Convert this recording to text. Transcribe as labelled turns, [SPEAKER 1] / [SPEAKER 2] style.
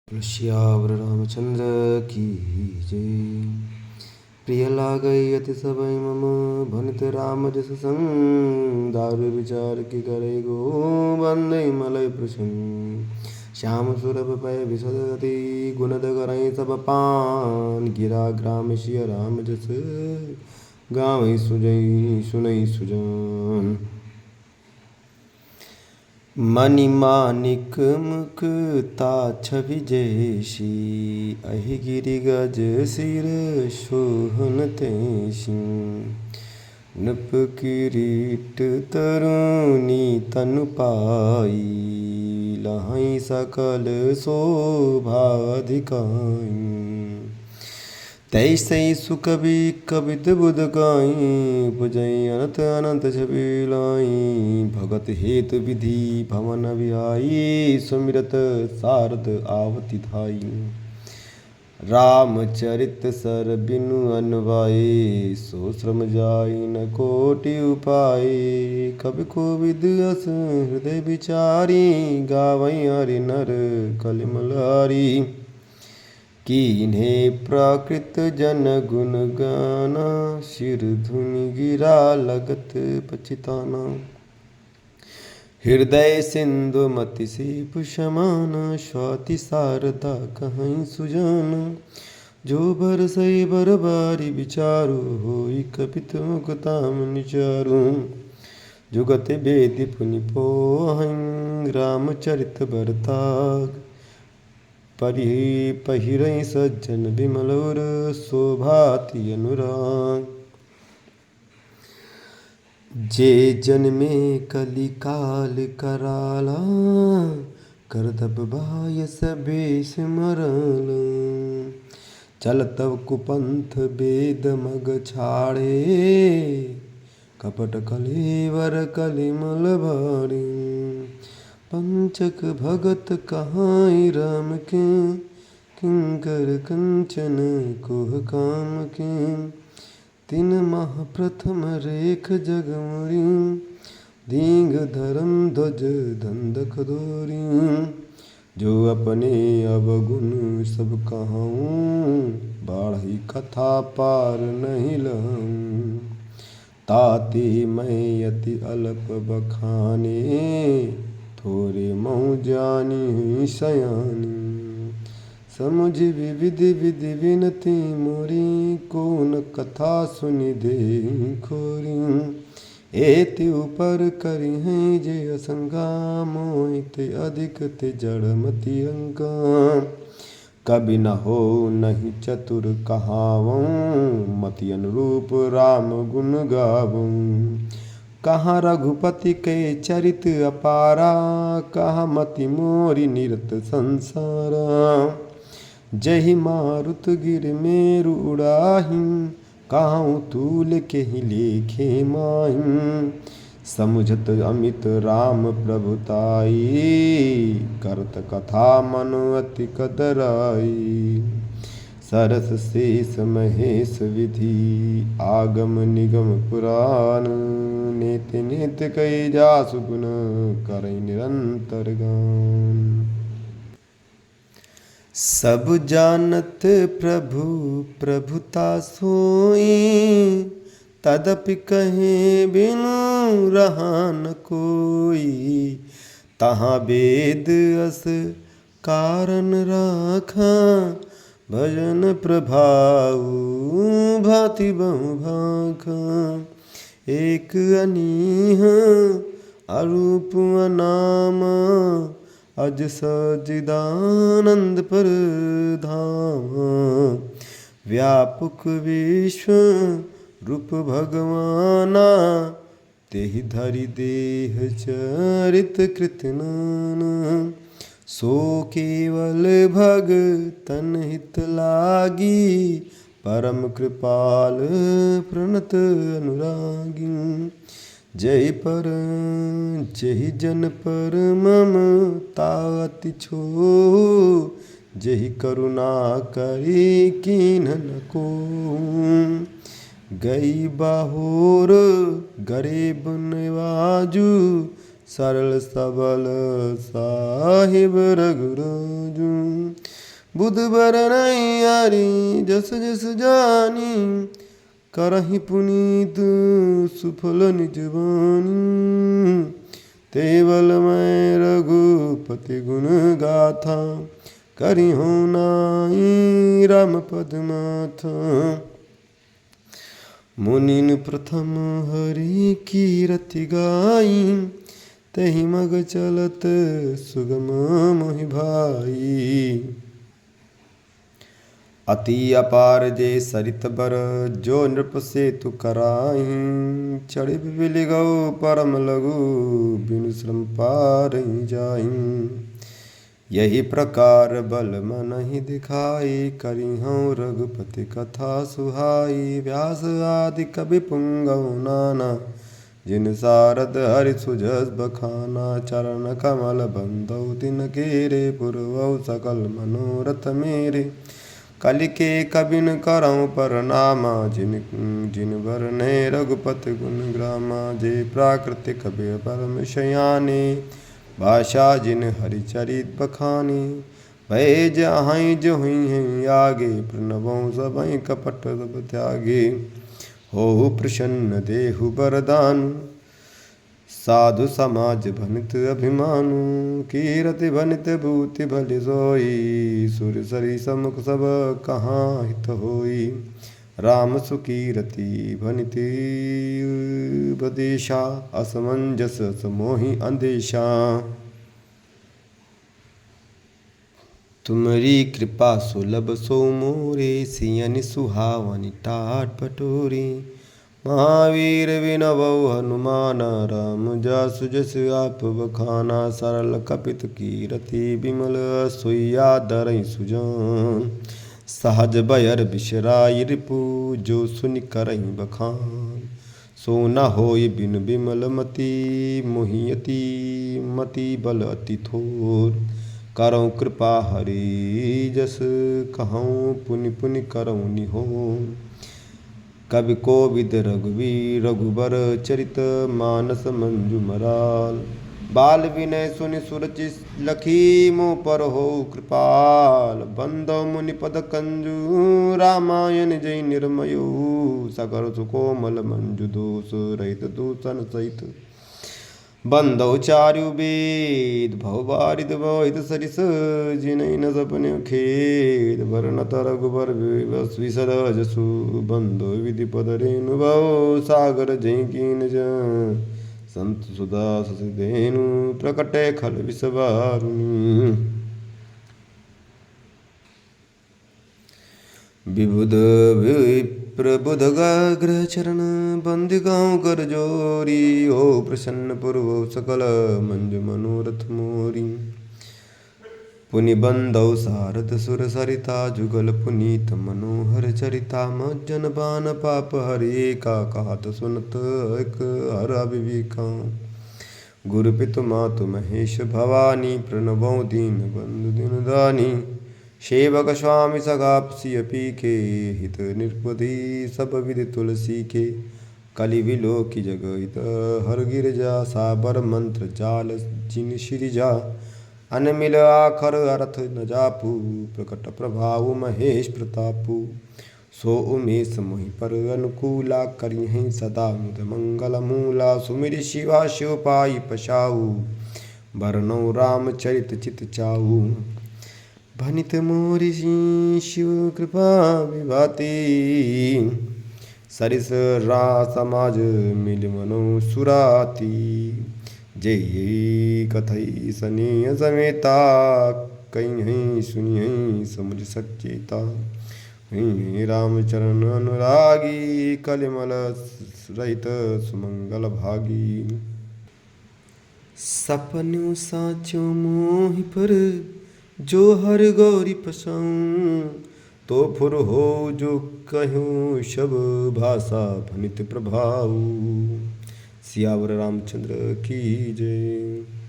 [SPEAKER 1] श्यावर रामचंद्र की जय। प्रिय लागई अति सबई मम भनित राम जस संग। दारु विचार की करे गो बंदई मलय प्रसंग। श्याम सुरभ पय विशदति गुणद करई सब पान। गिरा ग्राम सिय राम जस गावई सुजई सुनई सुजान। मणिमाणिक मुक्ता छवि जैसी अहि गिरि गज सिर शोभन तैसी। नृप किरीट तरुणी तनु पाई लहै सकल शोभा अधिकाई। तैसे सुकवि कवित बुध गाई पुजई अनंत अनंत छवि लाई। भगत हेतु विधि भवन विहाई सुमिरत सारद आवति धाई। रामचरित सर बिनु अनुवाए सो श्रम जाई न कोटि उपाय। कवि कोविद अस हृदय विचारी गावई हरि नर कलिमलारी। कीन्हे प्राकृत जन गुण गाना सिर धुनि गिरा लगत पछिताना। हृदय सिंधु मति सीप समान स्वाति शारदा कहीं सुजान। जो बरसई बरबारी विचारु होई कपित मुक्ताम निचारु। जुगत वेद पुनि पोहं रामचरित बरताग। पहिरई सज्जन विमलोर शोभाति अनुराग। जे जन्मे कलि काल कराला करदब बायस बेस मरला। चल तब कुपंथ वेद मग छाड़े कपट कलेवर कलिमल भाड़े। पंचक भगत कहाई राम के किंकर कंचन कोह काम के। तीन माह प्रथम रेख जगमुरी दींग धर्म ध्वज धंधक दोरी। जो अपने अवगुण सब कहाऊं बाढ़ी कथा पार नहीं लाऊं। ताते मैं अति अल्प बखाने थोरे मऊ जानी सयानी। समुझ विधि विधि विनती मोरी कौन कथा सुनि दे खोरी। एति ऊपर करी हैं जे असंगा मोहिते अधिक ते जड़मति अंका। कभी न हो नहीं चतुर कहावूं मति अनुरूप राम गुण गावूं। कहाँ रघुपति के चरित अपारा कहाँ मति मोरी निरत संसारा। जहि मारुत गिर मेरु उड़ाही कहाँ तूल के ही लेखे माही। समुझत अमित राम प्रभुताई करत कथा मनु अति कतराई। सरस शेष महेश विधि आगम निगम पुराण। नेति नित्य कई जासु गुण करई निरंतर गान। सब जानत प्रभु प्रभुता सोई तदपि कहे बिनु रहा न कोई। तहाँ वेद अस कारण राखा भजन प्रभाऊ भांति बहु भाखा। एक अनीह अरूप अनामा अज सजिदानंद पर धामा। व्यापक विश्व रूप भगवाना तेहि धरि देह चरित कृत नाना। सो केवल भगतन हित लागी परम कृपाल प्रणत अनुरागी। जय पर जहि जन पर ममता अति छो जहि करुणा करी कीन्ह न कोऊ। गई बाहोर गरीब नवाजू सरल सबल साहिब रघुराजू। बुध बर नैयारी जस जस जानी, करहि पुनीत सुफल निज बानी। तेवल मैं रघुपति गुण गाथा, करिहु नाई राम पद माथा। मुनिन प्रथम हरि कीरति गाई, तहि मग चलत सुगम मोहि भाई। अति अपार जे सरित बर, जो नृप सेतु कराई। चढ़ि बिबिल गौ परम लघु, बिनु श्रम पारहि जाई। यही प्रकार बल मनहि दिखाई, करिहउँ रघुपति कथा सुहाई। व्यास आदि कवि पुंगव नाना, जिन सारद हरि सुजस बखाना। चरण कमल बंदौ तिन केरे, पुरवौ सकल मनोरथ मेरे। कलिके कबिन करऊँ परनामा, जिन बरने रघुपति गुण ग्रामा। जे प्राकृतिक कबि परम शयाने, भाषा जिन हरिचरित बखानी। भय जहाँ जहुँ आगे, प्रणवों सबहि कपट सब त्यागे। हो प्रसन्न देहु बरदानु, साधु समाज भनित अभिमानु। कीरति भनित भूति भलि सोई, सुर सरी समुख सब कहाँ हित होई। राम सुकीरति भनिति बदेशा, असमंजस समोहि अंदेशा। तुमरी कृपा सुलभ सो मोरे, सियनि सुहावनि टाट पटोरे। महावीर विनवौ हनुमान, राम जासु जस आप बखाना। सरल कपित कीरति बिमल, सोइया दरहि सुजान। सहज बयर बिसराई रिपु, जो सुनि करहि बखान। सो न होय बिनु बिमल मति, मोहि अति मति बल अति थोर। करऊँ कृपा हरि जस कहऊँ, पुनि पुनि करऊँ निहोर। कवि कोविद रघुवीर रघुबर चरित, मानस मंजु मराल। बाल विनय सुनि सुरचि लखी, मोह पर हो कृपाल। बंदौ मुनि पद कंजु, रामायण जय निर्मयो। सकर सुकोमल मंजु दोष रहित, दूषण सहित। बंदौ चारु वेद भव बारिद भवित सरिस, जिनहि न सपने खेद। बरनत रघुबर विशद जसु, बंदौ विधि पद रेणु भव सागर जय कीन। संत सुधा शशि धेनु, प्रकटे खल विष बारुनि। विबुध विप्रबुध गृह चरण, बंदिगाँव कर जोरी। हो प्रसन्न पुरवौ सकल मंजु मनोरथ मोरी। पुनि बंदौ सारद सुर सरिता, जुगल पुनीत मनोहर चरिता। मज्जन बान पाप हरेका, कहत सुनत एक हर अविवेका। गुरु पितु मातु महेश भवानी, प्रणवौ दीन बंधु दिन दानी। सेवक स्वामी सगा सिय पीके, हित निरपधि सब विधि तुलसी के। कलि विलोकि जग हित हर गिरजा, साबर मंत्र जाल जिन सिरिजा। अनमिल आखर अर्थ न जापू, प्रकट प्रभाव महेश प्रतापू। सो उमेश मोहि पर अनुकूला, करिहें सदा मुद मंगल मूला। सुमिरि शिवा शिव पाई पसाऊ, बरनउँ रामचरित चित चाऊ। भनित मोरि शिव कृपा विभाति, सरिस समाज मिलि मनो सुराति। जय कथई सनेह समेता, कहिहीं सुनिहीं समुझ सचेता। रामचरण अनुरागी, कलिमल रहित सुमंगल भागी। सपनु साचो मोहि पर, जो हर गौरी पसाऊँ। तो फुर हो जो कहूँ, शब भाषा भनित प्रभाऊ। सियावर रामचंद्र की जय।